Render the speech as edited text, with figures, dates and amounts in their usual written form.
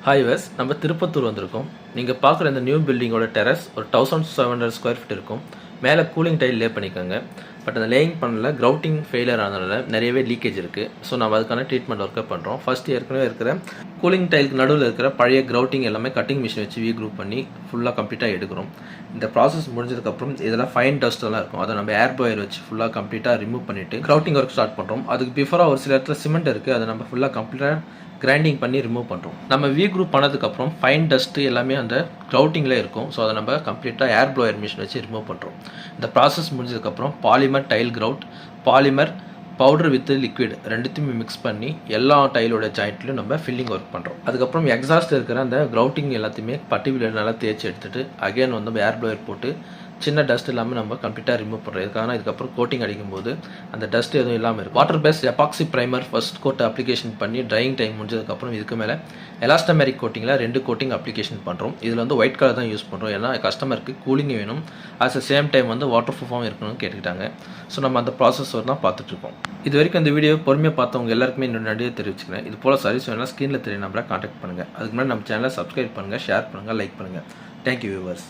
Hi வஸ் நம்ம திருப்பத்தூர் வந்திருக்கோம். நீங்கள் பார்க்குற இந்த நியூ பில்டிங்கோட டெரஸ் ஒரு 1700 ஸ்கொயர் ஃபீட் இருக்கும். மேலே கூலிங் டைல் லே பண்ணிக்கோங்க. பட் அந்த லேயிங் பண்ணல கிரவுட்டிங் ஃபெயிலியர் ஆனதுனால நிறையவே லீக்கேஜ் இருக்குது. ஸோ நம்ம அதுக்கான ட்ரீட்மெண்ட் ஒர்க்கை பண்ணுறோம். ஃபர்ஸ்ட் ஏற்கனவே இருக்கிற கூலிங் டைலுக்கு நடுவில் இருக்கிற பழைய கிரவுட்டிங் எல்லாமே கட்டிங் மிஷின் வச்சு குரூப் பண்ணி ஃபுல்லாக கம்ப்ளீட்டாக எடுக்கிறோம். இந்த ப்ராசஸ் முடிஞ்சதுக்கப்புறம் இதெல்லாம் ஃபைன் டஸ்ட் எல்லாம் இருக்கும். அதை நம்ம ஏர் பாயர் வச்சு ஃபுல்லாக கம்ப்ளீட்டாக ரிமூவ் பண்ணிவிட்டு கிரவுட்டிங் ஒர்க் ஸ்டார்ட் பண்ணுறோம். அதுக்கு பிஃபோராக ஒரு சில இடத்துல சிமெண்ட் இருக்குது. அதை நம்ம ஃபுல்லாக கம்ப்ளீட்டாக கிரைண்டிங் பண்ணி ரிமூவ் பண்ணுறோம். நம்ம குரூப் பண்ணதுக்கப்புறம் ஃபைன் டஸ்ட்டு எல்லாமே அந்த கிரவுட்டிங்கில் இருக்கும். ஸோ அதை நம்ம கம்ப்ளீட்டாக ஏர் ப்ளோயர் மிஷின் வச்சு ரிமூவ் பண்ணுறோம். இந்த ப்ராசஸ் முடிஞ்சதுக்கப்புறம் polymer tile grout, polymer powder with liquid ரெண்டுத்தையுமே மிக்ஸ் பண்ணி எல்லா டைலோட ஜாயிண்ட்லையும் நம்ம ஃபில்லிங் ஒர்க் பண்ணுறோம். அதுக்கப்புறம் எக்ஸாஸ்ட் இருக்கிற அந்த கிரவுட்டிங் எல்லாத்தையுமே பர்டிகுலர் நல்லா தேய்ச்சி எடுத்துகிட்டு அகைன் வந்து ஏர் ப்ளோயர் போட்டு சின்ன டஸ்ட் இல்லாமல் நம்ம கம்ப்ளீட்டாக ரிமூவ் பண்ணுறோம். இதுக்காக இதுக்கப்புறம் கோட்டிங் அடிக்கும்போது அந்த டஸ்ட் எதுவும் இல்லாமல் இருக்கும். Water based epoxy primer first coat application பண்ணி ட்ரையிங் டைம் முடிஞ்சதுக்கப்புறம் இதுக்கு மேலே எலாஸ்டமேரிக் கோட்டிங்கில் 2 கோட்டிங் அப்ளிகேஷன் பண்ணுறோம். இதில் வந்து ஒயிட் கலர் தான் யூஸ் பண்ணுறோம். ஏன்னா கஸ்டமருக்கு கூலிங் வேணும், அட் சேம் டைம் வந்து வாட்டர் ப்ரூஃபாகவும் இருக்கணும்னு கேட்டுக்கிட்டாங்க. ஸோ நம்ம அந்த ப்ராசஸ் தான் பார்த்துட்ருக்கோம். இது வரைக்கும் இந்த வீடியோ பொறுமையாக பார்த்தவங்க எல்லாருக்குமே இன்னும் நன்றியை தெரிவிச்சுக்கிறேன். இது போல் சர்வீஸ் வேணால் ஸ்க்ரீனில் தெரிய நம்பரை கான்டாக்ட் பண்ணுங்கள். அதுக்கு முன்னாடி நம்ம சேனலை சப்ஸ்கிரைப் பண்ணுங்கள், ஷேர் பண்ணுங்கள், லைக் பண்ணுங்கள். Thank you viewers.